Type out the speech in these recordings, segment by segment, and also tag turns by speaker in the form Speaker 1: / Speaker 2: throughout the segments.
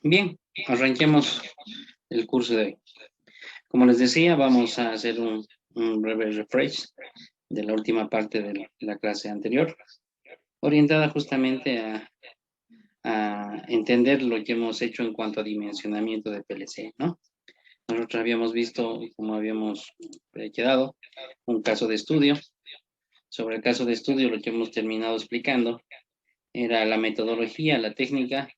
Speaker 1: Bien, arranquemos el curso de hoy. Como les decía, vamos a hacer un breve refresh de la última parte de la clase anterior, orientada justamente a entender lo que hemos hecho en cuanto a dimensionamiento de PLC, ¿no? Nosotros habíamos visto, como habíamos quedado, un caso de estudio. Sobre el caso de estudio, lo que hemos terminado explicando era la metodología, la técnica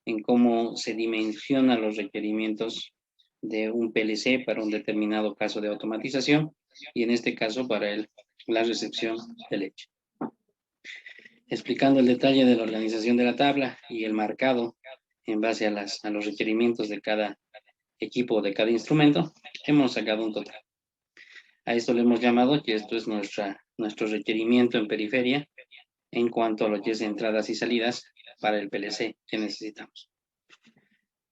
Speaker 1: en cómo se dimensiona los requerimientos de un PLC para un determinado caso de automatización y en este caso para la recepción de leche. Explicando el detalle de la organización de la tabla y el marcado en base a los requerimientos de cada equipo, de cada instrumento, hemos sacado un total. A esto le hemos llamado que esto es nuestro requerimiento en periferia en cuanto a lo que es entradas y salidas para el PLC que necesitamos.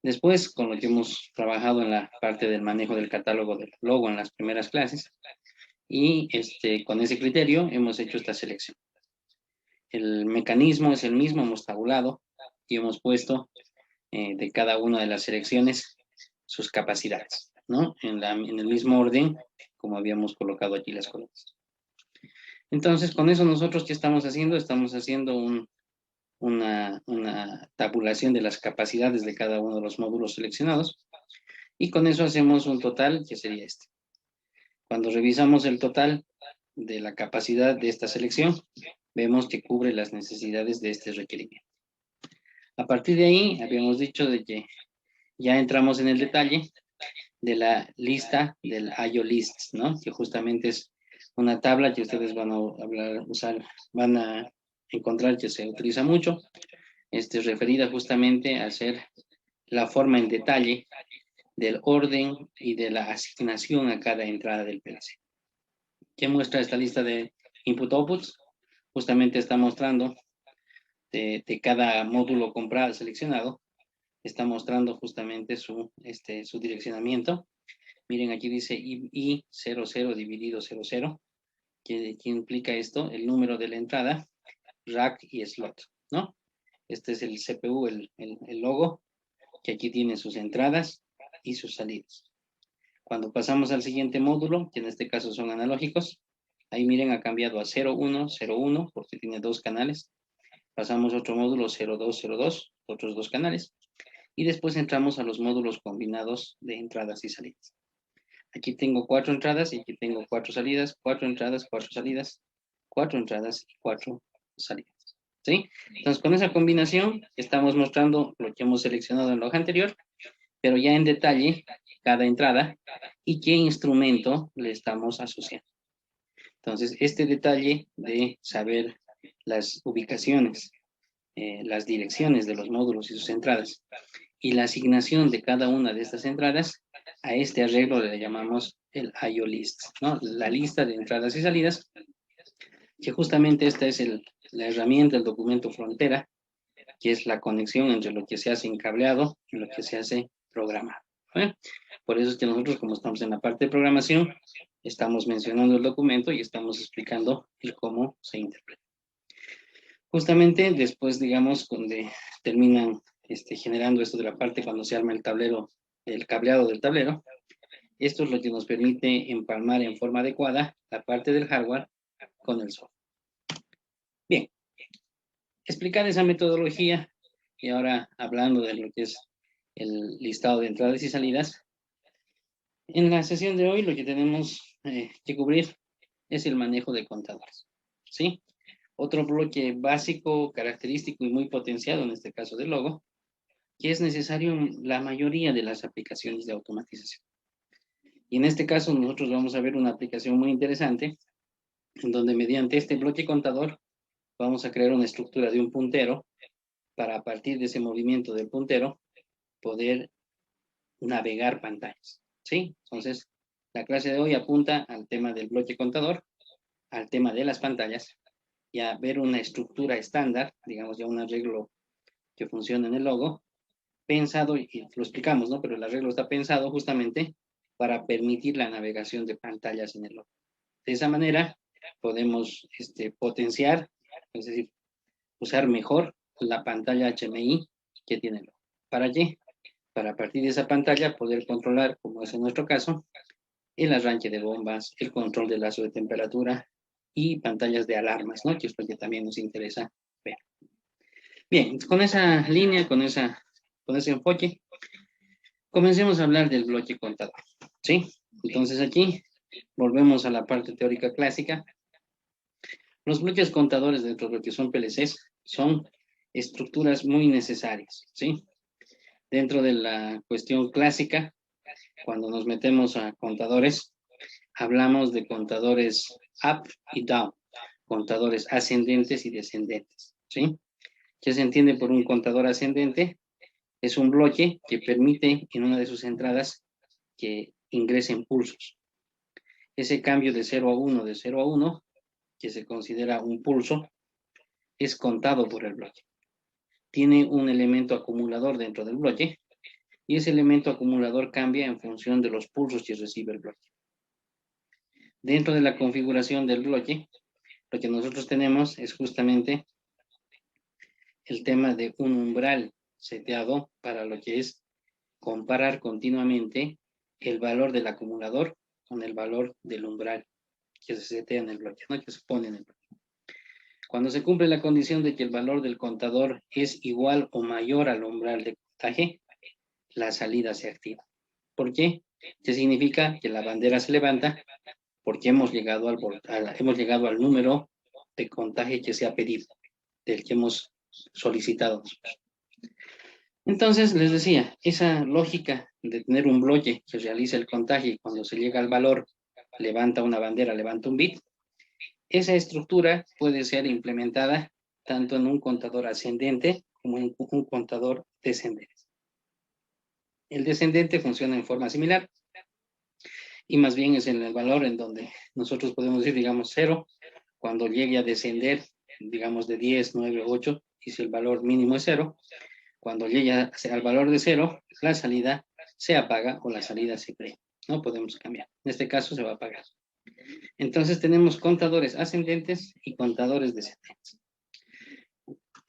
Speaker 1: Después, con lo que hemos trabajado en la parte del manejo del catálogo del logo en las primeras clases, y con ese criterio hemos hecho esta selección. El mecanismo es el mismo, hemos tabulado y hemos puesto de cada una de las selecciones sus capacidades, ¿no? En el mismo orden como habíamos colocado aquí las columnas. Entonces, con eso nosotros, ¿qué estamos haciendo? Estamos haciendo una tabulación de las capacidades de cada uno de los módulos seleccionados y con eso hacemos un total que sería este. Cuando revisamos el total de la capacidad de esta selección, vemos que cubre las necesidades de este requerimiento. A partir de ahí, habíamos dicho de que ya entramos en el detalle de la lista del IO Lists, ¿no? Que justamente es una tabla que ustedes van a encontrar que se utiliza mucho, referida justamente a hacer la forma en detalle del orden y de la asignación a cada entrada del PLC. ¿Qué muestra esta lista de input-outputs? Justamente está mostrando de cada módulo comprado, seleccionado, está mostrando justamente su direccionamiento. Miren, aquí dice I00 dividido 00, que implica esto, el número de la entrada, rack y slot, ¿no? Este es el CPU, el logo, que aquí tiene sus entradas y sus salidas. Cuando pasamos al siguiente módulo, que en este caso son analógicos, ahí miren, ha cambiado a 01, 01, porque tiene dos canales. Pasamos a otro módulo 02, 02, otros dos canales. Y después entramos a los módulos combinados de entradas y salidas. Aquí tengo 4 entradas y aquí tengo 4 salidas, 4 entradas, 4 salidas, 4 entradas y 4 salidas. ¿Sí? Entonces, con esa combinación estamos mostrando lo que hemos seleccionado en la hoja anterior, pero ya en detalle cada entrada y qué instrumento le estamos asociando. Entonces, este detalle de saber las ubicaciones, las direcciones de los módulos y sus entradas, y la asignación de cada una de estas entradas, a este arreglo le llamamos el IO list, ¿no? La lista de entradas y salidas, que justamente esta es la herramienta, el documento frontera, que es la conexión entre lo que se hace en cableado y lo que se hace programado. ¿Eh? Por eso es que nosotros, como estamos en la parte de programación, estamos mencionando el documento y estamos explicando el cómo se interpreta. Justamente después, digamos, donde terminan generando esto de la parte cuando se arma el tablero, el cableado del tablero, esto es lo que nos permite empalmar en forma adecuada la parte del hardware con el software. Bien, explicar esa metodología y ahora hablando de lo que es el listado de entradas y salidas. En la sesión de hoy lo que tenemos que cubrir es el manejo de contadores, ¿sí? Otro bloque básico, característico y muy potenciado en este caso del logo, que es necesario en la mayoría de las aplicaciones de automatización. Y en este caso nosotros vamos a ver una aplicación muy interesante, en donde mediante este bloque contador vamos a crear una estructura de un puntero para a partir de ese movimiento del puntero poder navegar pantallas, ¿sí? Entonces, la clase de hoy apunta al tema del bloque contador, al tema de las pantallas y a ver una estructura estándar, digamos ya un arreglo que funciona en el logo, pensado, y lo explicamos, ¿no? Pero el arreglo está pensado justamente para permitir la navegación de pantallas en el logo. De esa manera podemos potenciar, es decir, usar mejor la pantalla HMI que tiene el logo. ¿Para qué? para a partir de esa pantalla poder controlar, como es en nuestro caso, el arranque de bombas, el control del lazo de temperatura y pantallas de alarmas, ¿no? Que es lo que también nos interesa ver. Bien, con esa línea, con ese enfoque, comencemos a hablar del bloque contador, ¿sí? Entonces aquí volvemos a la parte teórica clásica. Los bloques contadores dentro de lo que son PLCs son estructuras muy necesarias, ¿sí? Dentro de la cuestión clásica, cuando nos metemos a contadores, hablamos de contadores up y down, contadores ascendentes y descendentes, ¿sí? ¿Qué se entiende por un contador ascendente? Es un bloque que permite en una de sus entradas que ingresen pulsos. Ese cambio de 0 a 1, de 0 a 1, que se considera un pulso, es contado por el bloque. Tiene un elemento acumulador dentro del bloque y ese elemento acumulador cambia en función de los pulsos que recibe el bloque. Dentro de la configuración del bloque, lo que nosotros tenemos es justamente el tema de un umbral seteado para lo que es comparar continuamente el valor del acumulador con el valor del umbral que se setea en el bloque, ¿no? Que se pone en el bloque. Cuando se cumple la condición de que el valor del contador es igual o mayor al umbral de contaje, la salida se activa. ¿Por qué? Que significa que la bandera se levanta porque hemos llegado al número de contaje que se ha pedido, del que hemos solicitado. Entonces, les decía, esa lógica de tener un bloque que realiza el contagio y cuando se llega al valor, levanta una bandera, levanta un bit, esa estructura puede ser implementada tanto en un contador ascendente como en un contador descendente. El descendente funciona en forma similar y más bien es en el valor en donde nosotros podemos decir, digamos, 0, cuando llegue a descender, digamos, de 10, 9, 8, y si el valor mínimo es 0, cuando llegue al valor de 0, la salida se apaga o la salida se prende. No podemos cambiar. En este caso se va a apagar. Entonces tenemos contadores ascendentes y contadores descendentes.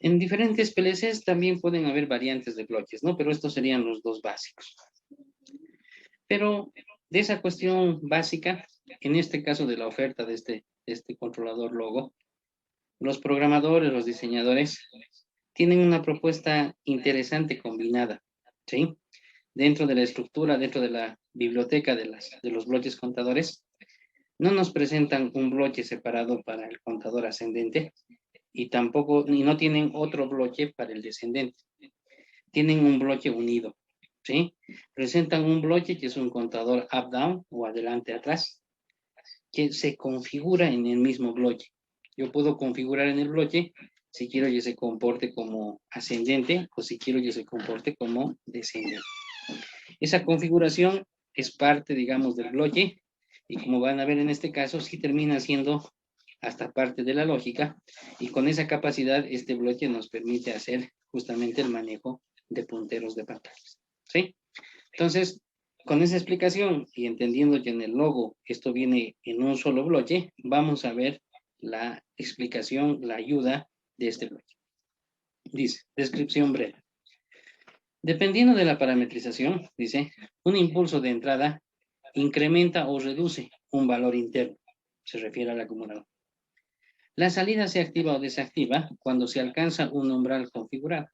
Speaker 1: En diferentes PLCs también pueden haber variantes de bloques, ¿no? Pero estos serían los dos básicos. Pero de esa cuestión básica, en este caso de la oferta de este controlador logo, los programadores, los diseñadores, tienen una propuesta interesante combinada, ¿sí? Dentro de la estructura, dentro de la biblioteca de los bloques contadores, no nos presentan un bloque separado para el contador ascendente y tampoco, y no tienen otro bloque para el descendente. Tienen un bloque unido, ¿sí? Presentan un bloque que es un contador up-down o adelante-atrás, que se configura en el mismo bloque. Yo puedo configurar en el bloque si quiero que se comporte como ascendente o si quiero que se comporte como descendente. Esa configuración es parte, digamos, del bloque y como van a ver en este caso, sí termina siendo hasta parte de la lógica y con esa capacidad este bloque nos permite hacer justamente el manejo de punteros de pantallas, ¿sí? Entonces, con esa explicación y entendiendo que en el logo esto viene en un solo bloque, vamos a ver la explicación, la ayuda de este bloque. Dice, descripción breve. Dependiendo de la parametrización, dice, un impulso de entrada incrementa o reduce un valor interno, se refiere al acumulador. La salida se activa o desactiva cuando se alcanza un umbral configurado.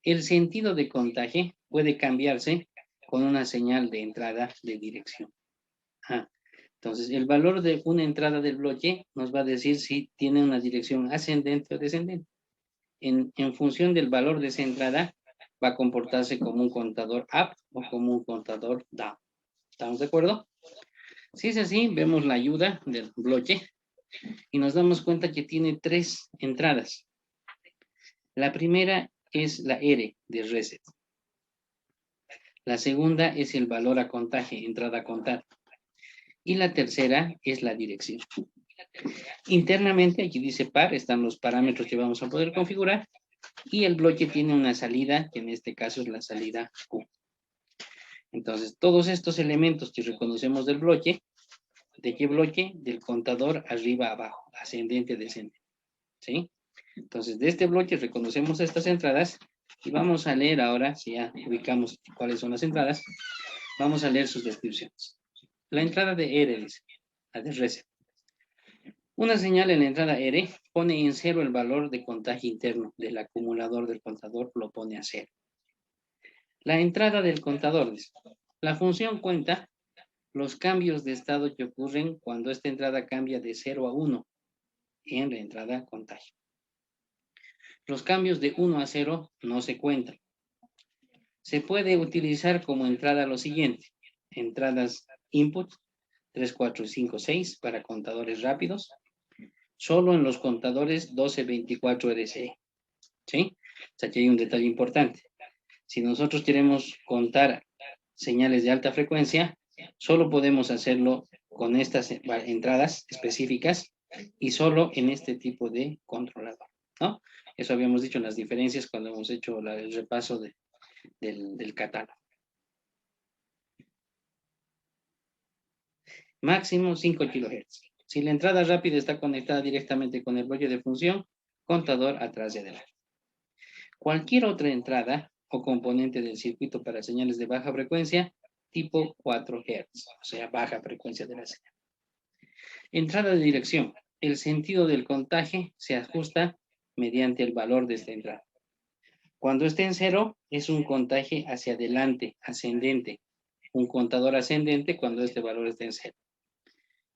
Speaker 1: El sentido de contagio puede cambiarse con una señal de entrada de dirección. Entonces, el valor de una entrada del bloque nos va a decir si tiene una dirección ascendente o descendente. En función del valor de esa entrada, va a comportarse como un contador up o como un contador down. ¿Estamos de acuerdo? Si es así, vemos la ayuda del bloque y nos damos cuenta que tiene 3 entradas. La primera es la R de reset. La segunda es el valor a contaje, entrada a contar. Y la tercera es la dirección. Internamente, aquí dice par, están los parámetros que vamos a poder configurar. Y el bloque tiene una salida, que en este caso es la salida Q. Entonces, todos estos elementos que reconocemos del bloque, ¿de qué bloque? Del contador arriba abajo, ascendente, descendente. ¿Sí? Entonces, de este bloque reconocemos estas entradas Y vamos a leer ahora, si ya ubicamos cuáles son las entradas, vamos a leer sus descripciones. La entrada de R dice, la de reset. Una señal en la entrada R pone en cero el valor de contagio interno del acumulador del contador, lo pone a cero. La entrada del contador dice, la función cuenta los cambios de estado que ocurren cuando esta entrada cambia de 0 a 1 en la entrada contagio. Los cambios de 1 a 0 no se cuentan. Se puede utilizar como entrada lo siguiente. Entradas input 3, 4, 5, 6 para contadores rápidos. Solo en los contadores 12, 24 RCE. ¿Sí? O sea, aquí hay un detalle importante. Si nosotros queremos contar señales de alta frecuencia, solo podemos hacerlo con estas entradas específicas y solo en este tipo de controlador, ¿no? Eso habíamos dicho en las diferencias cuando hemos hecho el repaso del catálogo. Máximo 5 kHz. Si la entrada rápida está conectada directamente con el bloque de función, contador atrás y adelante. Cualquier otra entrada o componente del circuito para señales de baja frecuencia, tipo 4 Hz, o sea, baja frecuencia de la señal. Entrada de dirección. El sentido del contagio se ajusta mediante el valor de esta entrada. Cuando esté en 0, es un contagio hacia adelante, ascendente. Un contador ascendente cuando este valor esté en 0.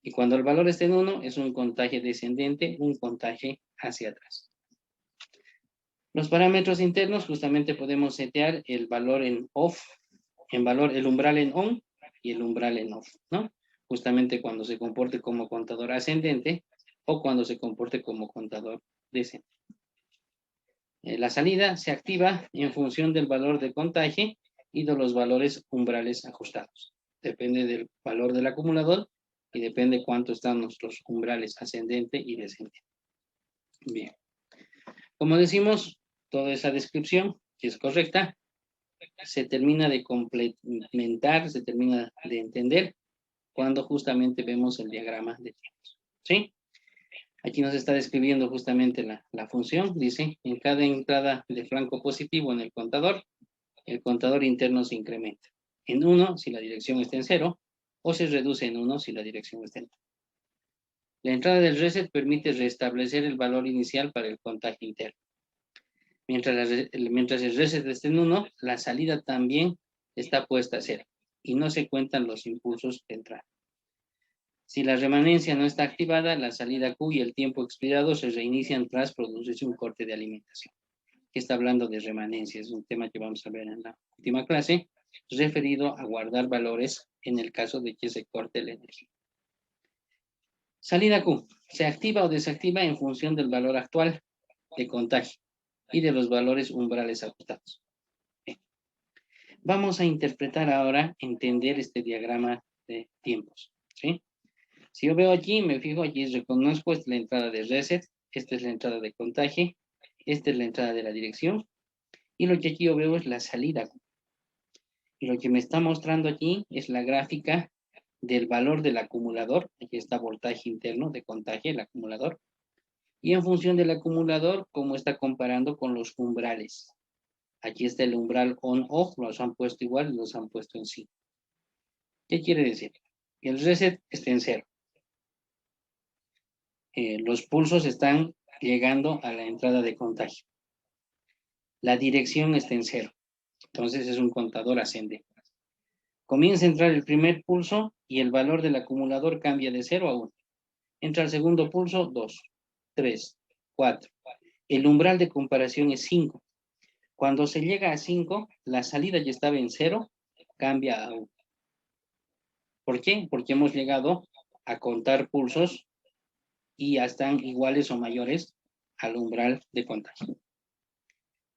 Speaker 1: Y cuando el valor esté en 1, es un contagio descendente, un contagio hacia atrás. Los parámetros internos, justamente podemos setear el valor en off, el umbral en on y el umbral en off, ¿no? Justamente cuando se comporte como contador ascendente o cuando se comporte como contador descendente. La salida se activa en función del valor de contagio y de los valores umbrales ajustados. Depende del valor del acumulador y depende cuánto están nuestros umbrales ascendente y descendente. Bien. Como decimos, toda esa descripción, que es correcta, se termina de complementar, se termina de entender cuando justamente vemos el diagrama de tiempos. ¿Sí? Aquí nos está describiendo justamente la función. Dice, en cada entrada de flanco positivo en el contador interno se incrementa. En 1 si la dirección está en 0, o se reduce en 1 si la dirección está en 1. La entrada del reset permite restablecer el valor inicial para el contagio interno. Mientras el reset esté en 1, la salida también está puesta a 0 y no se cuentan los impulsos de entrada. Si la remanencia no está activada, la salida Q y el tiempo expirado se reinician tras producirse un corte de alimentación. Aquí está hablando de remanencia, es un tema que vamos a ver en la última clase, referido a guardar valores en el caso de que se corte la energía. Salida Q se activa o desactiva en función del valor actual de contagio y de los valores umbrales ajustados. Bien. Vamos a interpretar ahora, entender este diagrama de tiempos. ¿Sí? Si yo veo aquí, me fijo aquí, reconozco, esta es la entrada de reset, esta es la entrada de contagio, esta es la entrada de la dirección, y lo que aquí yo veo es la salida. Y lo que me está mostrando aquí es la gráfica del valor del acumulador, aquí está voltaje interno de contagio, el acumulador, y en función del acumulador, cómo está comparando con los umbrales. Aquí está el umbral on-off, los han puesto igual, los han puesto en sí. ¿Qué quiere decir? Que el reset está en 0. Los pulsos están llegando a la entrada de contagio. La dirección está en 0. Entonces es un contador ascendente. Comienza a entrar el primer pulso y el valor del acumulador cambia de 0 a 1. Entra el segundo pulso, 2, 3, 4. El umbral de comparación es 5. Cuando se llega a 5, la salida ya estaba en 0, cambia a 1. ¿Por qué? Porque hemos llegado a contar pulsos y ya están iguales o mayores al umbral de contagio.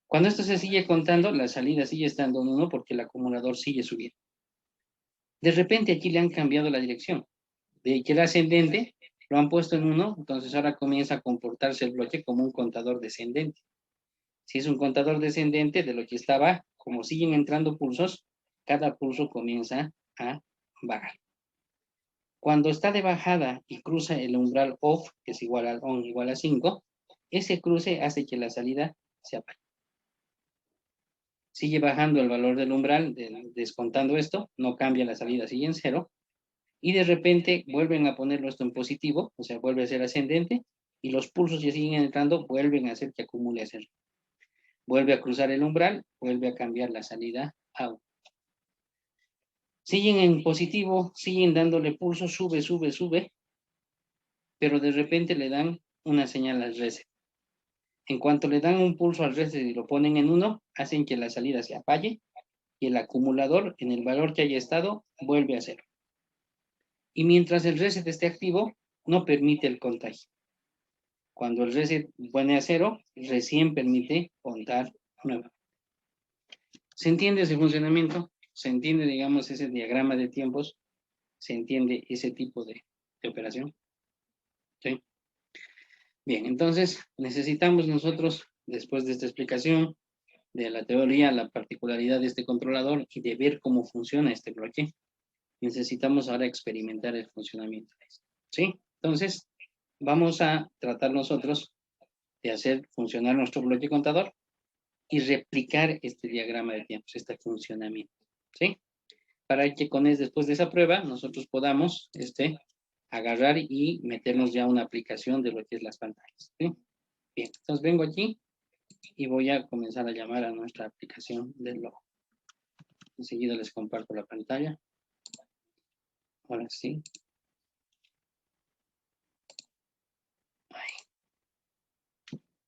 Speaker 1: Cuando esto se sigue contando, la salida sigue estando en 1 porque el acumulador sigue subiendo. De repente aquí le han cambiado la dirección. De que era ascendente, lo han puesto en 1, entonces ahora comienza a comportarse el bloque como un contador descendente. Si es un contador descendente de lo que estaba, como siguen entrando pulsos, cada pulso comienza a bajar. Cuando está de bajada y cruza el umbral off, que es igual al on igual a 5, ese cruce hace que la salida se apague. sigue bajando el valor del umbral, descontando esto, no cambia la salida, sigue en 0, y de repente vuelven a ponerlo esto en positivo, o sea, vuelve a ser ascendente, y los pulsos que siguen entrando vuelven a hacer que acumule a 0. Vuelve a cruzar el umbral, vuelve a cambiar la salida a 1. Siguen en positivo, siguen dándole pulso, sube, sube, sube, pero de repente le dan una señal al reset. En cuanto le dan un pulso al reset y lo ponen en 1, hacen que la salida se apague y el acumulador en el valor que haya estado vuelve a 0. Y mientras el reset esté activo, no permite el contagio. Cuando el reset pone a 0, recién permite contar nuevamente. ¿Se entiende ese funcionamiento? ¿Se entiende, digamos, ese diagrama de tiempos? ¿Se entiende ese tipo de operación? ¿Sí? Bien, entonces necesitamos nosotros, después de esta explicación de la teoría, la particularidad de este controlador y de ver cómo funciona este bloque, necesitamos ahora experimentar el funcionamiento de esto. ¿Sí? Entonces, vamos a tratar nosotros de hacer funcionar nuestro bloque contador y replicar este diagrama de tiempos, este funcionamiento. ¿Sí? Para que después de esa prueba nosotros podamos agarrar y meternos ya una aplicación de lo que es las pantallas. ¿Sí? Bien, entonces vengo aquí y voy a comenzar a llamar a nuestra aplicación del logo. Enseguida les comparto la pantalla. Ahora sí.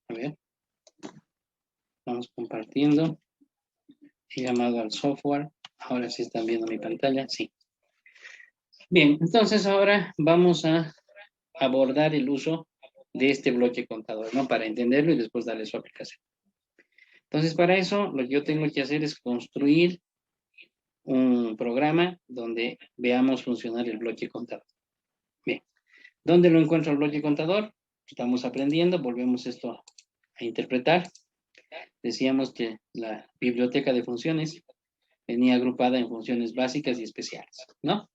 Speaker 1: A ver. Vamos compartiendo. He llamado al software. Ahora sí están viendo mi pantalla. Sí. Bien, entonces ahora vamos a abordar el uso de este bloque contador, ¿no? Para entenderlo y después darle su aplicación. Entonces, para eso, lo que yo tengo que hacer es construir un programa donde veamos funcionar el bloque contador. Bien, ¿dónde lo encuentro el bloque contador? Estamos aprendiendo, volvemos esto a interpretar. Decíamos que la biblioteca de funciones venía agrupada en funciones básicas y especiales, ¿no?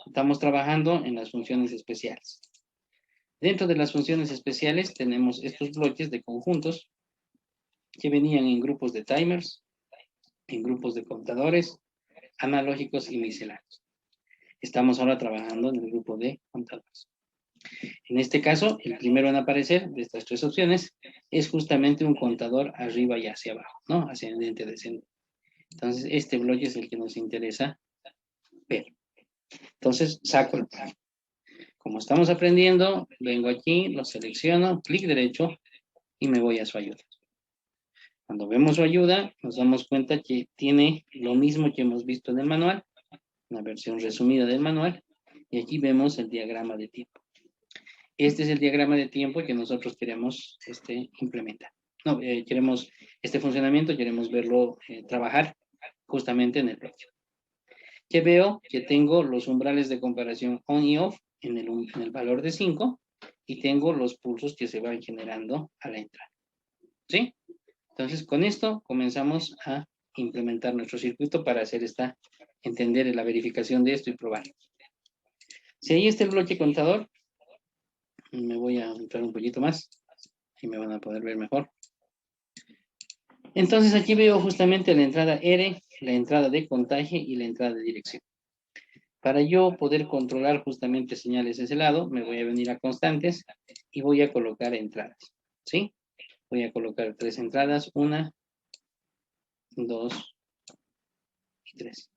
Speaker 1: Estamos trabajando en las funciones especiales. Dentro de las funciones especiales tenemos estos bloques de conjuntos que venían en grupos de timers, en grupos de contadores, analógicos y misceláneos. Estamos ahora trabajando en el grupo de contadores. En este caso, el primero en aparecer de estas tres opciones es justamente un contador arriba y hacia abajo, ¿no? Ascendente, descendente. Entonces, este bloque es el que nos interesa ver. Entonces, saco el plan. Como estamos aprendiendo, vengo aquí, lo selecciono, clic derecho y me voy a su ayuda. Cuando vemos su ayuda, nos damos cuenta que tiene lo mismo que hemos visto en el manual, una versión resumida del manual, y aquí vemos el diagrama de tiempo. Este es el diagrama de tiempo que nosotros queremos implementar. No, queremos este funcionamiento, queremos verlo trabajar justamente en el bloque. Que veo que tengo los umbrales de comparación on y off en el valor de 5 y tengo los pulsos que se van generando a la entrada. ¿Sí? Entonces, con esto comenzamos a implementar nuestro circuito para hacer entender la verificación de esto y probarlo. Si ahí está el bloque contador, me voy a entrar un poquito más y me van a poder ver mejor. Entonces aquí veo justamente la entrada R, la entrada de contagio y la entrada de dirección. Para yo poder controlar justamente señales de ese lado, me voy a venir a constantes y voy a colocar entradas. ¿Sí? Voy a colocar 3 entradas, 1, 2 y 3.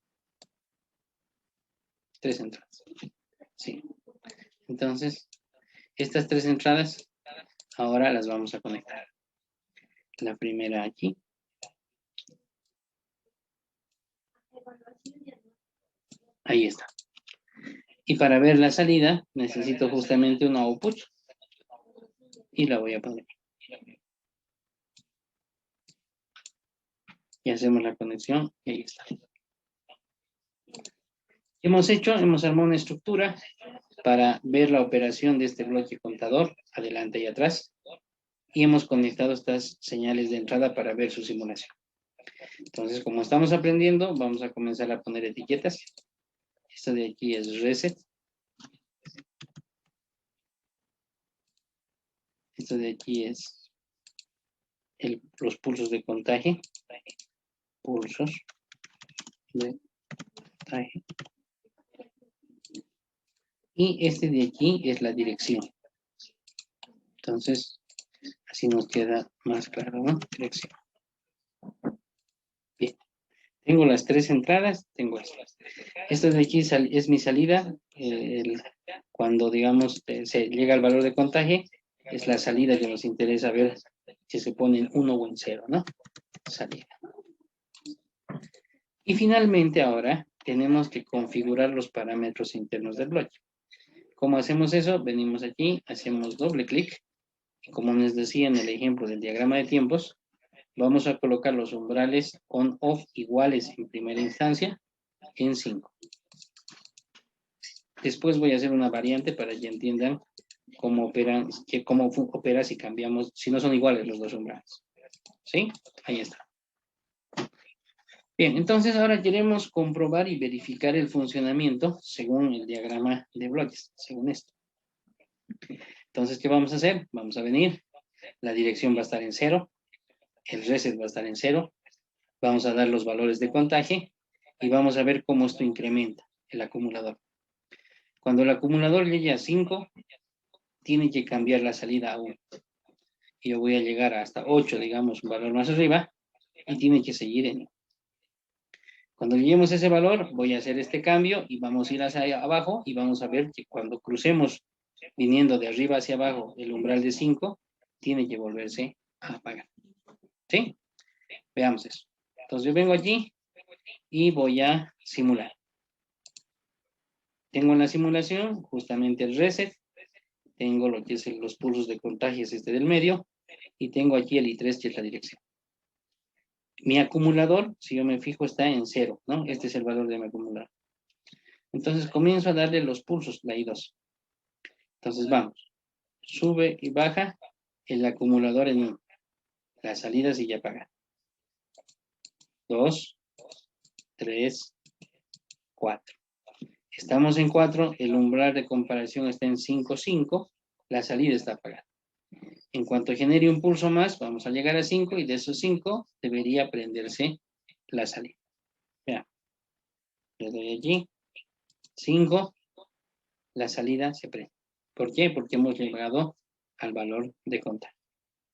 Speaker 1: 3 entradas. Sí. Entonces, estas 3 entradas ahora las vamos a conectar. La primera aquí. Ahí está. Y para ver la salida, necesito justamente un output. Y la voy a poner. Y hacemos la conexión. Y ahí está. Hemos armado una estructura para ver la operación de este bloque contador, adelante y atrás. Y hemos conectado estas señales de entrada para ver su simulación. Entonces, como estamos aprendiendo, vamos a comenzar a poner etiquetas. Esto de aquí es reset. Esto de aquí es los pulsos de contagio. pulsos de voltaje. Y este de aquí es la dirección. Entonces, así nos queda más claro, ¿no? Dirección. Bien. Tengo las tres entradas, tengo esto. Esto de aquí es mi salida. Cuando, digamos, se llega al valor de contagio, es la salida que nos interesa ver si se pone en 1 o en 0, ¿no? Salida. Y finalmente ahora tenemos que configurar los parámetros internos del bloque. ¿Cómo hacemos eso? Venimos aquí, hacemos doble clic. Y como les decía en el ejemplo del diagrama de tiempos, vamos a colocar los umbrales on-off iguales en primera instancia en 5. Después voy a hacer una variante para que entiendan cómo opera si cambiamos, si no son iguales los dos umbrales. ¿Sí? Ahí está. Bien, entonces ahora queremos comprobar y verificar el funcionamiento según el diagrama de bloques, según esto. Entonces, ¿qué vamos a hacer? Vamos a venir, la dirección va a estar en 0, el reset va a estar en 0, vamos a dar los valores de contagio y vamos a ver cómo esto incrementa el acumulador. Cuando el acumulador llegue a 5, tiene que cambiar la salida a 1. Y yo voy a llegar hasta 8, digamos, un valor más arriba, y tiene que seguir en 1. Cuando lleguemos a ese valor, voy a hacer este cambio y vamos a ir hacia abajo y vamos a ver que cuando crucemos viniendo de arriba hacia abajo el umbral de 5, tiene que volverse a apagar. ¿Sí? Veamos eso. Entonces yo vengo aquí y voy a simular. Tengo en la simulación justamente el reset, tengo lo que es los pulsos de contagios del medio y tengo aquí el I3 que es la dirección. Mi acumulador, si yo me fijo, está en 0, ¿no? Este es el valor de mi acumulador. Entonces comienzo a darle los pulsos, la I2. Entonces vamos, sube y baja el acumulador en 1. La salida sigue apagada. 2, 3, 4. Estamos en 4, el umbral de comparación está en 5, 5, la salida está apagada. En cuanto genere un pulso más, vamos a llegar a 5 y de esos 5 debería prenderse la salida. Vean, le doy aquí, 5, la salida se prende. ¿Por qué? Porque hemos llegado al valor de contacto.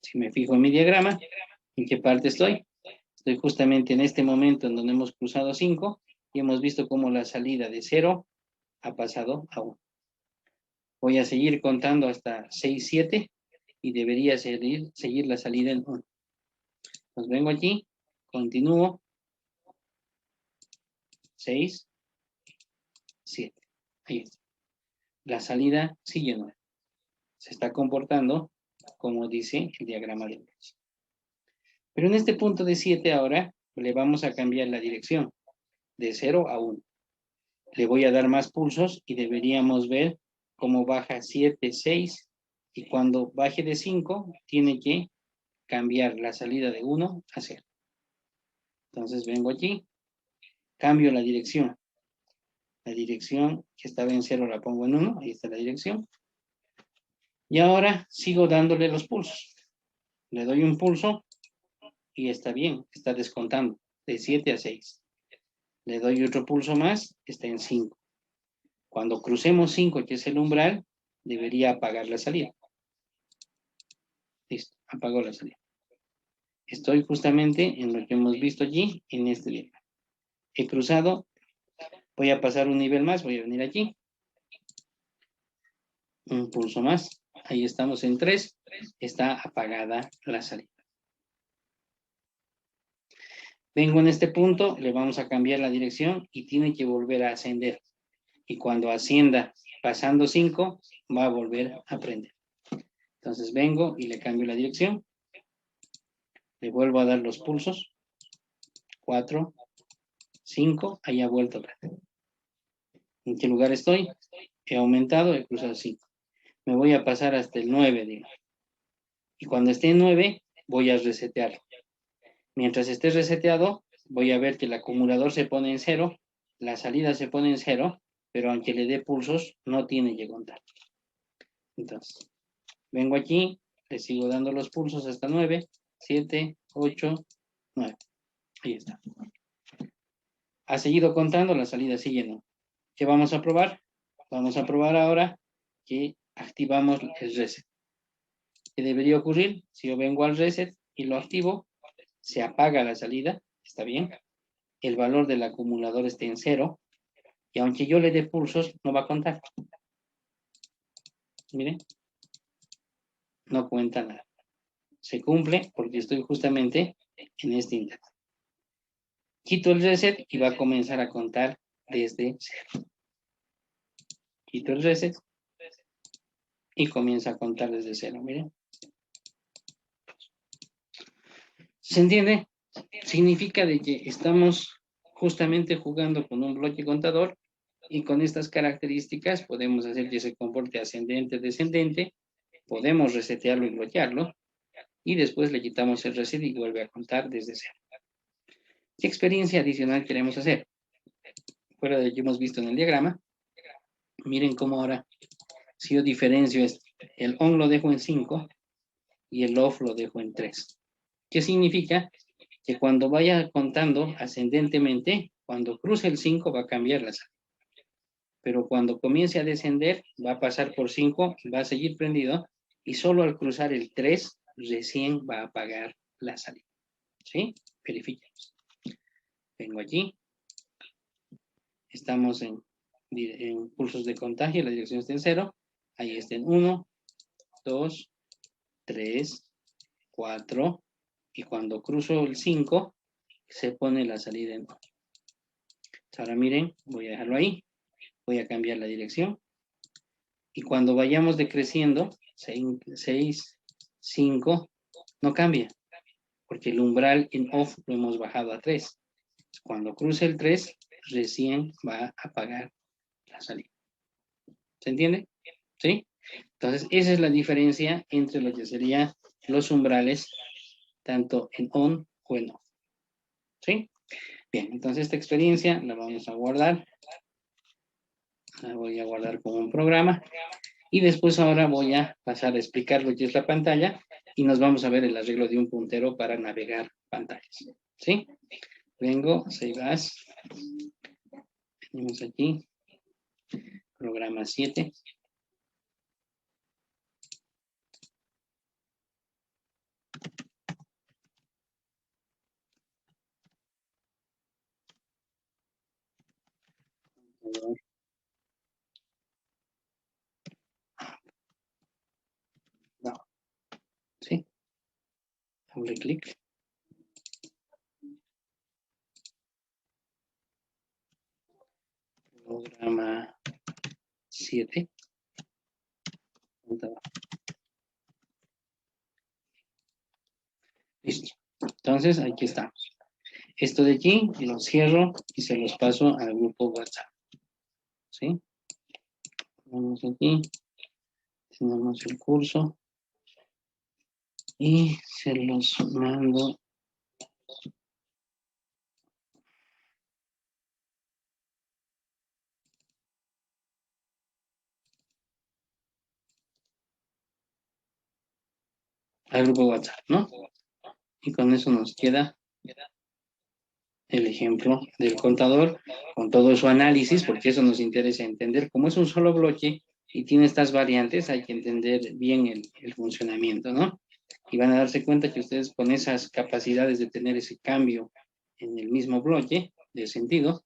Speaker 1: Si me fijo en mi diagrama, ¿en qué parte estoy? Estoy justamente en este momento en donde hemos cruzado 5 y hemos visto cómo la salida de 0 ha pasado a 1. Voy a seguir contando hasta 6, 7 y debería seguir la salida en 1. Entonces vengo aquí, continúo, 6, 7. Ahí está. La salida sigue en 1. Se está comportando como dice el diagrama de bloques. Pero en este punto de 7 ahora le vamos a cambiar la dirección de 0 a 1. Le voy a dar más pulsos y deberíamos ver cómo baja 7, 6 y cuando baje de 5 tiene que cambiar la salida de 1 a 0. Entonces vengo aquí, cambio la dirección. La dirección que estaba en 0 la pongo en 1, ahí está la dirección. Y ahora sigo dándole los pulsos. Le doy un pulso y está bien, está descontando de 7 a 6. Le doy otro pulso más, está en 5. Cuando crucemos 5, que es el umbral, debería apagar la salida. Listo, apagó la salida. Estoy justamente en lo que hemos visto allí, en este diagrama. He cruzado, voy a pasar un nivel más, voy a venir aquí. Un pulso más, ahí estamos en 3, está apagada la salida. Vengo en este punto, le vamos a cambiar la dirección y tiene que volver a ascender. Y cuando ascienda pasando 5, va a volver a prender. Entonces vengo y le cambio la dirección. Le vuelvo a dar los pulsos. 4, 5, ahí ha vuelto a prender. ¿En qué lugar estoy? He aumentado, he cruzado 5. Me voy a pasar hasta el 9, digo. Y cuando esté en 9, voy a resetearlo. Mientras esté reseteado, voy a ver que el acumulador se pone en 0, la salida se pone en 0, pero aunque le dé pulsos, no tiene que contar. Entonces, vengo aquí, le sigo dando los pulsos hasta 9, 7, 8, 9. Ahí está. Ha seguido contando, la salida sigue no. ¿Qué vamos a probar? Vamos a probar ahora que activamos el reset. ¿Qué debería ocurrir? Si yo vengo al reset y lo activo, se apaga la salida, ¿está bien? El valor del acumulador está en 0, y aunque yo le dé pulsos, no va a contar. Miren, no cuenta nada. Se cumple porque estoy justamente en este intervalo. Quito el reset y va a comenzar a contar desde 0. Quito el reset y comienza a contar desde 0, miren. ¿Se entiende? Significa de que estamos justamente jugando con un bloque contador y con estas características podemos hacer que se comporte ascendente, descendente, podemos resetearlo y bloquearlo y después le quitamos el reset y vuelve a contar desde 0. ¿Qué experiencia adicional queremos hacer? Fuera de lo que hemos visto en el diagrama, miren cómo ahora, si yo diferencio esto, el on lo dejo en 5 y el off lo dejo en 3. ¿Qué significa? Que cuando vaya contando ascendentemente, cuando cruce el 5 va a cambiar la salida. Pero cuando comience a descender, va a pasar por 5, va a seguir prendido, y solo al cruzar el 3, recién va a apagar la salida. ¿Sí? Verifiquemos. Vengo aquí. Estamos en pulsos de contagio, la dirección está en 0. Ahí está en 1, 2, 3, 4. Y cuando cruzo el 5, se pone la salida en 1. Ahora miren, voy a dejarlo ahí. Voy a cambiar la dirección. Y cuando vayamos decreciendo, 6, 5, no cambia. Porque el umbral en off lo hemos bajado a 3. Cuando cruce el 3, recién va a apagar la salida. ¿Se entiende? ¿Sí? Entonces, esa es la diferencia entre lo que serían los umbrales, tanto en on o en off. ¿Sí? Bien, entonces esta experiencia la vamos a guardar. La voy a guardar como un programa. Y después ahora voy a pasar a explicar lo que es la pantalla y nos vamos a ver el arreglo de un puntero para navegar pantallas. ¿Sí? Vengo, save as. Tenemos aquí programa 7. No. ¿Sí? Doble clic. Programa 7. Listo. Entonces, aquí estamos. Esto de aquí lo cierro y se los paso al grupo WhatsApp. ¿Sí? Vamos aquí. Tenemos el curso. Y se los mando. Al grupo WhatsApp, ¿no? Y con eso nos queda el ejemplo del contador con todo su análisis, porque eso nos interesa entender. Como es un solo bloque y tiene estas variantes, hay que entender bien el funcionamiento, ¿no? Y van a darse cuenta que ustedes con esas capacidades de tener ese cambio en el mismo bloque de sentido,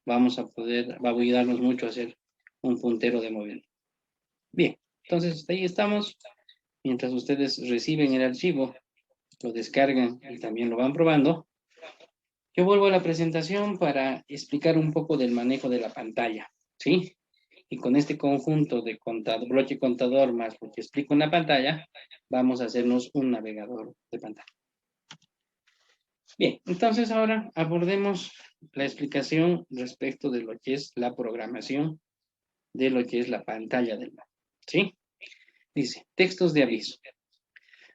Speaker 1: vamos a poder, va a ayudarnos mucho a hacer un puntero de movimiento. Bien, entonces hasta ahí estamos. Mientras ustedes reciben el archivo, lo descargan y también lo van probando, yo vuelvo a la presentación para explicar un poco del manejo de la pantalla, ¿sí? Y con este conjunto de bloque contador más lo que explico en la pantalla, vamos a hacernos un navegador de pantalla. Bien, entonces ahora abordemos la explicación respecto de lo que es la programación de lo que es la pantalla del Mac, ¿sí? Dice, textos de aviso.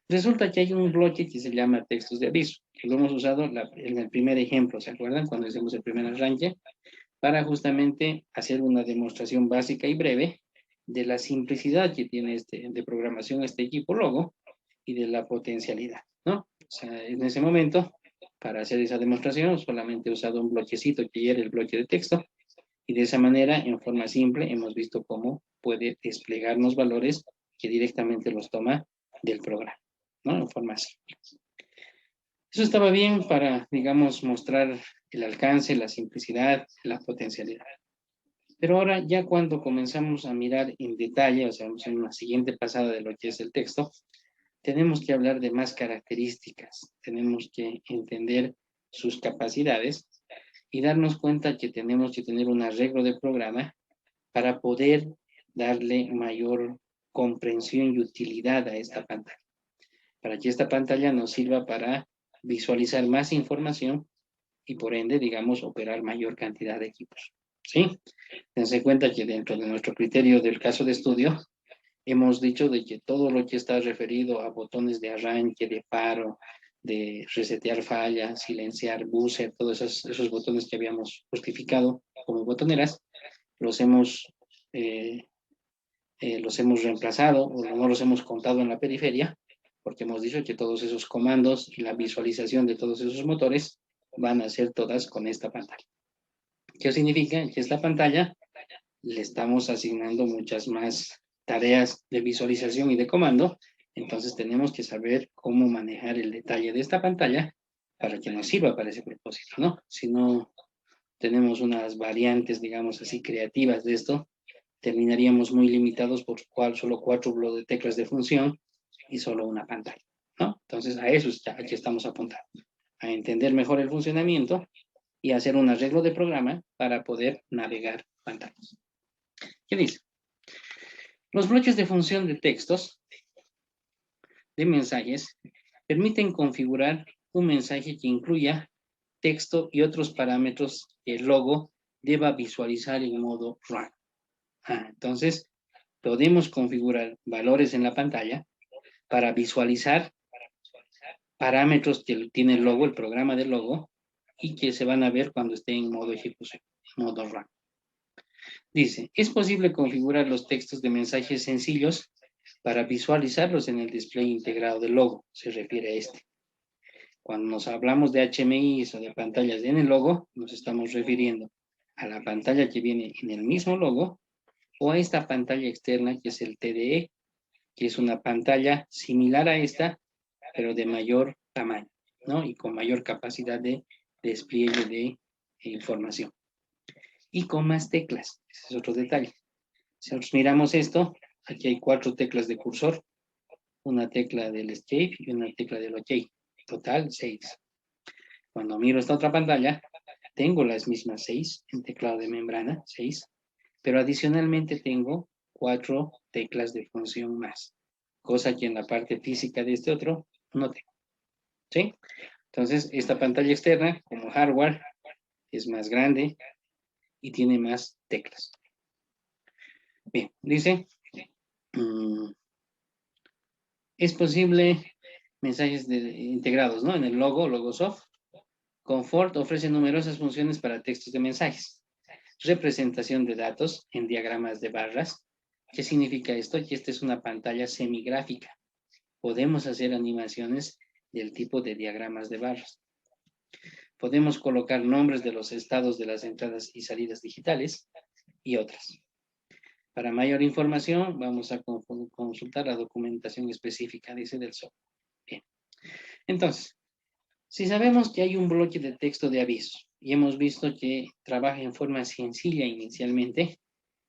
Speaker 1: Resulta que hay un bloque que se llama textos de aviso, que lo hemos usado en el primer ejemplo, ¿se acuerdan? Cuando hicimos el primer arranque, para justamente hacer una demostración básica y breve de la simplicidad que tiene de programación este equipo Logo y de la potencialidad, ¿no? O sea, en ese momento Para hacer esa demostración solamente he usado un bloquecito que ya era el bloque de texto y de esa manera, en forma simple, hemos visto cómo puede desplegarnos valores que directamente los toma del programa, ¿no? En forma simple. Eso estaba bien para, digamos, mostrar el alcance, la simplicidad, la potencialidad. Pero ahora ya cuando comenzamos a mirar en detalle, o sea, en una siguiente pasada de lo que es el texto, tenemos que hablar de más características, tenemos que entender sus capacidades y darnos cuenta que tenemos que tener un arreglo de programa para poder darle mayor comprensión y utilidad a esta pantalla, para que esta pantalla nos sirva para visualizar más información y por ende, digamos, operar mayor cantidad de equipos. ¿Sí? Tense cuenta que dentro de nuestro criterio del caso de estudio, hemos dicho de que todo lo que está referido a botones de arranque, de paro, de resetear fallas, silenciar, buzzer, todos esos botones que habíamos justificado como botoneras, los hemos, los hemos reemplazado o no los hemos contado en la periferia, porque hemos dicho que todos esos comandos y la visualización de todos esos motores van a ser todas con esta pantalla. ¿Qué significa? Que esta pantalla le estamos asignando muchas más tareas de visualización y de comando, entonces tenemos que saber cómo manejar el detalle de esta pantalla para que nos sirva para ese propósito, ¿no? Si no tenemos unas variantes, digamos así, creativas de esto, terminaríamos muy limitados por solo 4 bloques de teclas de función y solo una pantalla, ¿no? Entonces a eso aquí estamos apuntando, a entender mejor el funcionamiento y hacer un arreglo de programa para poder navegar pantallas. ¿Qué dice? Los bloques de función de textos, de mensajes, permiten configurar un mensaje que incluya texto y otros parámetros que el logo deba visualizar en modo run. Entonces, podemos configurar valores en la pantalla para visualizar parámetros que tiene el logo, el programa del logo, y que se van a ver cuando esté en modo ejecución, modo run. Dice, es posible configurar los textos de mensajes sencillos para visualizarlos en el display integrado del logo, se refiere a este. Cuando nos hablamos de HMI o de pantallas en el logo, nos estamos refiriendo a la pantalla que viene en el mismo logo o a esta pantalla externa que es el TDE, que es una pantalla similar a esta, pero de mayor tamaño, ¿no? Y con mayor capacidad de despliegue de información. Y con más teclas, ese es otro detalle. Si nosotros miramos esto, aquí hay 4 teclas de cursor, una tecla del escape y una tecla del OK. Total, 6. Cuando miro esta otra pantalla, tengo las mismas 6 en teclado de membrana, 6, pero adicionalmente tengo 4 teclas de función más, cosa que en la parte física de este otro no tengo. ¿Sí? Entonces, esta pantalla externa, como hardware, es más grande y tiene más teclas. Bien, dice, es posible mensajes integrados, ¿no? En el logo soft. Confort ofrece numerosas funciones para textos de mensajes. Representación de datos en diagramas de barras. ¿Qué significa esto? Que esta es una pantalla semigráfica. Podemos hacer animaciones del tipo de diagramas de barras. Podemos colocar nombres de los estados de las entradas y salidas digitales y otras. Para mayor información, vamos a consultar la documentación específica, dice, del software. Bien. Entonces, si sabemos que hay un bloque de texto de aviso y hemos visto que trabaja en forma sencilla inicialmente,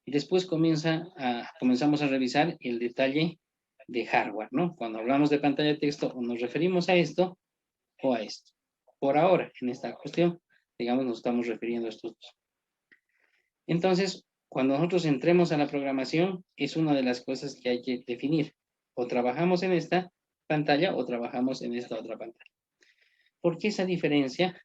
Speaker 1: y después comenzamos a revisar el detalle de hardware, ¿no? Cuando hablamos de pantalla de texto, o nos referimos a esto o a esto. Por ahora, en esta cuestión, digamos, nos estamos refiriendo a estos dos. Entonces, cuando nosotros entremos a la programación, es una de las cosas que hay que definir. O trabajamos en esta pantalla o trabajamos en esta otra pantalla. ¿Por qué esa diferencia?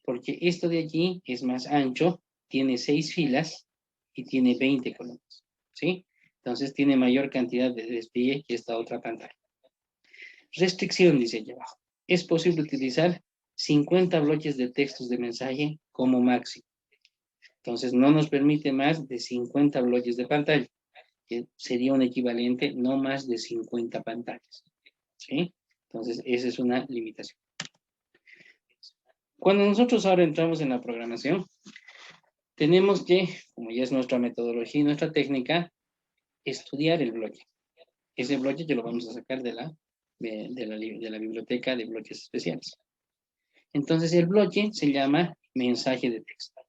Speaker 1: Porque esto de aquí es más ancho, tiene 6 filas y tiene 20 columnas, ¿sí? Entonces tiene mayor cantidad de despliegue que esta otra pantalla. Restricción, dice aquí abajo. Es posible utilizar 50 bloques de textos de mensaje como máximo. Entonces no nos permite más de 50 bloques de pantalla, que sería un equivalente no más de 50 pantallas, ¿sí? Entonces esa es una limitación. Cuando nosotros ahora entramos en la programación, tenemos que, como ya es nuestra metodología y nuestra técnica, estudiar el bloque. Ese bloque que lo vamos a sacar de la biblioteca de bloques especiales. Entonces, el bloque se llama mensaje de texto.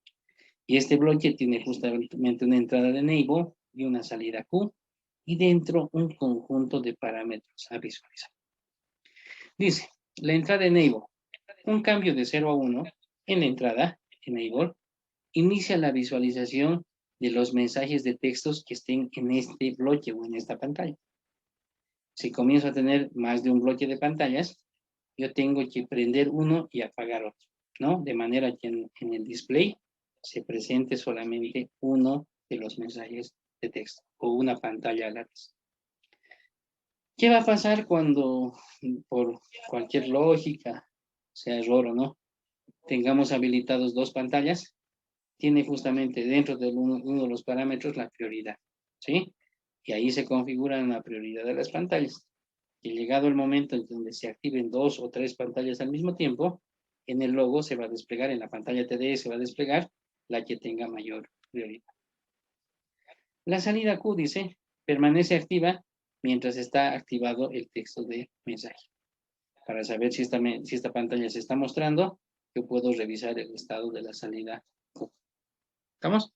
Speaker 1: Y este bloque tiene justamente una entrada de enable y una salida Q, y dentro un conjunto de parámetros a visualizar. Dice, la entrada enable, un cambio de 0 a 1 en la entrada enable, inicia la visualización de los mensajes de textos que estén en este bloque o en esta pantalla. Si comienzo a tener más de un bloque de pantallas, yo tengo que prender uno y apagar otro, ¿no? De manera que en el display se presente solamente uno de los mensajes de texto o una pantalla a la vez. ¿Qué va a pasar cuando, por cualquier lógica, sea error o no, tengamos habilitados dos pantallas? Tiene justamente dentro de uno de los parámetros la prioridad, ¿sí? Y ahí se configura la prioridad de las pantallas. Y llegado el momento en donde se activen dos o tres pantallas al mismo tiempo, en el logo se va a desplegar, en la pantalla TDE se va a desplegar la que tenga mayor prioridad. La salida Q dice, permanece activa mientras está activado el texto de mensaje. Para saber si esta pantalla se está mostrando, yo puedo revisar el estado de la salida Q. ¿Estamos?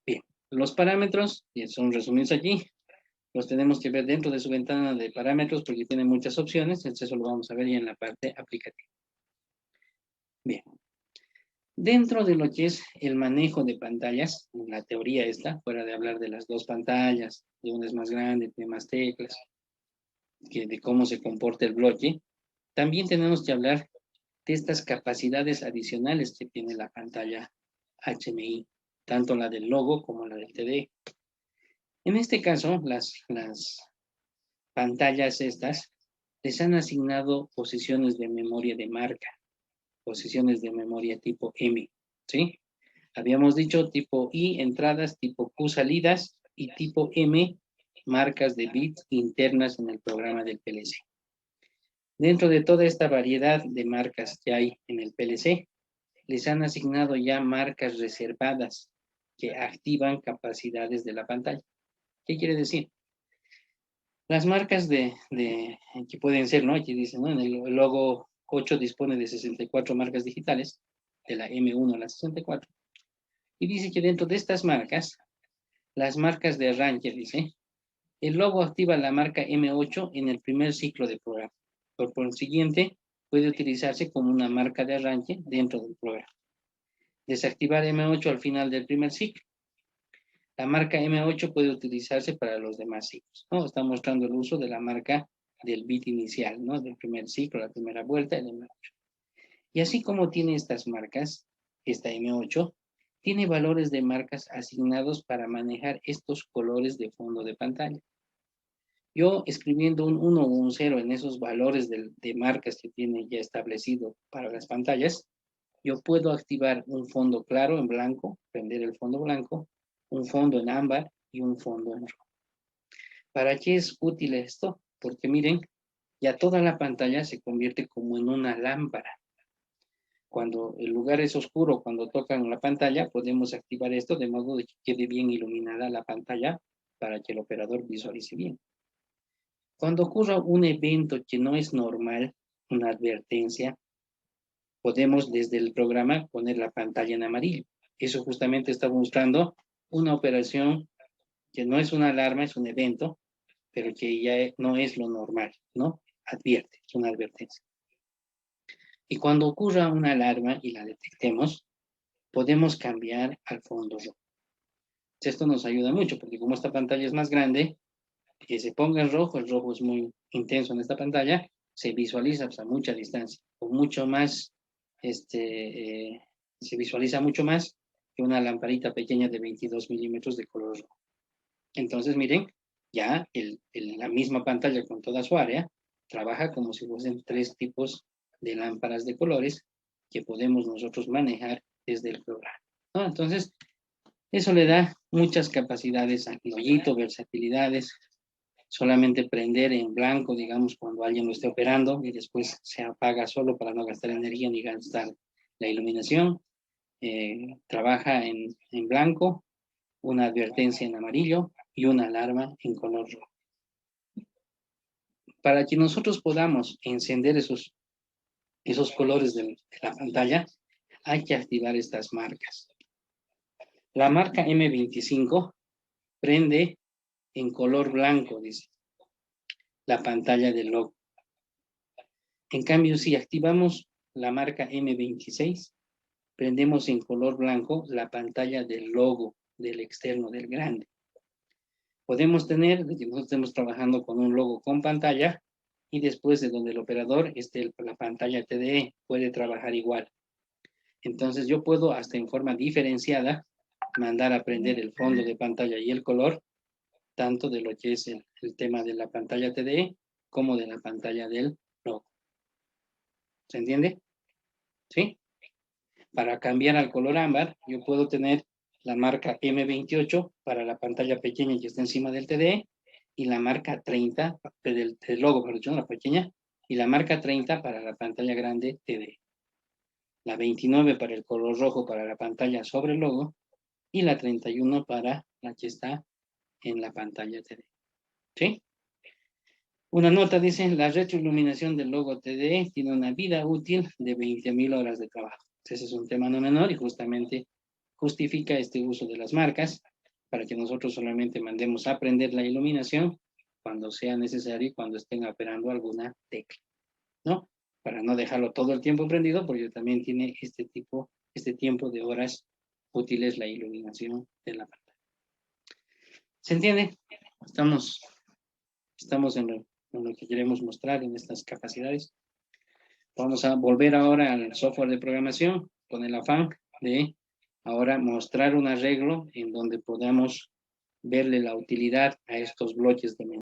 Speaker 1: Bien, los parámetros, y son resumidos aquí, los tenemos que ver dentro de su ventana de parámetros porque tiene muchas opciones, entonces eso lo vamos a ver ya en la parte aplicativa. Bien, dentro de lo que es el manejo de pantallas, la teoría esta, fuera de hablar de las dos pantallas, de una es más grande, tiene más teclas, de cómo se comporta el bloque, también tenemos que hablar de estas capacidades adicionales que tiene la pantalla HMI, tanto la del logo como la del TD. En este caso, las pantallas estas les han asignado posiciones de memoria de marca, posiciones de memoria tipo M, ¿sí? Habíamos dicho tipo I, entradas, tipo Q, salidas, y tipo M, marcas de bits internas en el programa del PLC. Dentro de toda esta variedad de marcas que hay en el PLC, les han asignado ya marcas reservadas que activan capacidades de la pantalla. ¿Qué quiere decir? Las marcas que pueden ser, ¿no? Aquí dice, ¿no? En el logo 8 dispone de 64 marcas digitales, de la M1 a la 64. Y dice que dentro de estas marcas, las marcas de arranque, dice, el logo activa la marca M8 en el primer ciclo de programa. Por consiguiente, puede utilizarse como una marca de arranque dentro del programa. Desactivar M8 al final del primer ciclo. La marca M8 puede utilizarse para los demás ciclos, ¿no? Está mostrando el uso de la marca del bit inicial, ¿no? Del primer ciclo, la primera vuelta, el M8. Y así como tiene estas marcas, esta M8, tiene valores de marcas asignados para manejar estos colores de fondo de pantalla. Yo escribiendo un 1 o un 0 en esos valores de marcas que tiene ya establecido para las pantallas, yo puedo activar un fondo claro en blanco, prender el fondo blanco, un fondo en ámbar y un fondo en rojo. ¿Para qué es útil esto? Porque miren, ya toda la pantalla se convierte como en una lámpara. Cuando el lugar es oscuro, cuando tocan la pantalla, podemos activar esto de modo de que quede bien iluminada la pantalla para que el operador visualice bien. Cuando ocurra un evento que no es normal, una advertencia, podemos desde el programa poner la pantalla en amarillo. Eso justamente está mostrando una operación que no es una alarma, es un evento, pero que ya no es lo normal, ¿no? Advierte, es una advertencia. Y cuando ocurra una alarma y la detectemos, podemos cambiar al fondo rojo. Esto nos ayuda mucho, porque como esta pantalla es más grande, que se ponga en rojo, el rojo es muy intenso en esta pantalla, se visualiza pues, a mucha distancia, con mucho más, se visualiza mucho más que una lamparita pequeña de 22 milímetros de color rojo. Entonces, miren, ya la misma pantalla con toda su área trabaja como si fuesen tres tipos de lámparas de colores que podemos nosotros manejar desde el programa, ¿no? Entonces, eso le da muchas capacidades al hoyito, versatilidades. solamente prender en blanco, digamos, cuando alguien lo esté operando y después se apaga solo para no gastar energía ni gastar la iluminación. Trabaja en blanco, una advertencia en amarillo y una alarma en color rojo. Para que nosotros podamos encender esos colores de la pantalla, hay que activar estas marcas. La marca M25 prende en color blanco, dice, la pantalla del logo. En cambio, si activamos la marca M26, prendemos en color blanco la pantalla del logo, del externo, del grande. Podemos tener, nosotros estamos trabajando con un logo con pantalla, y después de donde el operador esté la pantalla TDE, puede trabajar igual. Entonces yo puedo, hasta en forma diferenciada, mandar a prender el fondo de pantalla y el color, tanto de lo que es el tema de la pantalla TDE, como de la pantalla del logo. ¿Se entiende? ¿Sí? Para cambiar al color ámbar, yo puedo tener la marca M28 para la pantalla pequeña que está encima del TDE, y la marca 30 del logo, perdón, la pequeña, y la marca 30 para la pantalla grande TDE. La 29 para el color rojo para la pantalla sobre el logo, y la 31 para la que está en la pantalla TDE. ¿Sí? Una nota dice, la retroiluminación del logo TDE tiene una vida útil de 20.000 horas de trabajo. Ese es un tema no menor y justamente justifica este uso de las marcas para que nosotros solamente mandemos a prender la iluminación cuando sea necesario y cuando estén operando alguna tecla, ¿no? Para no dejarlo todo el tiempo prendido, porque también tiene este tiempo de horas útiles la iluminación de la pantalla. ¿Se entiende? Estamos en lo que queremos mostrar en estas capacidades. Vamos a volver ahora al software de programación con el afán de ahora mostrar un arreglo en donde podamos verle la utilidad a estos bloques de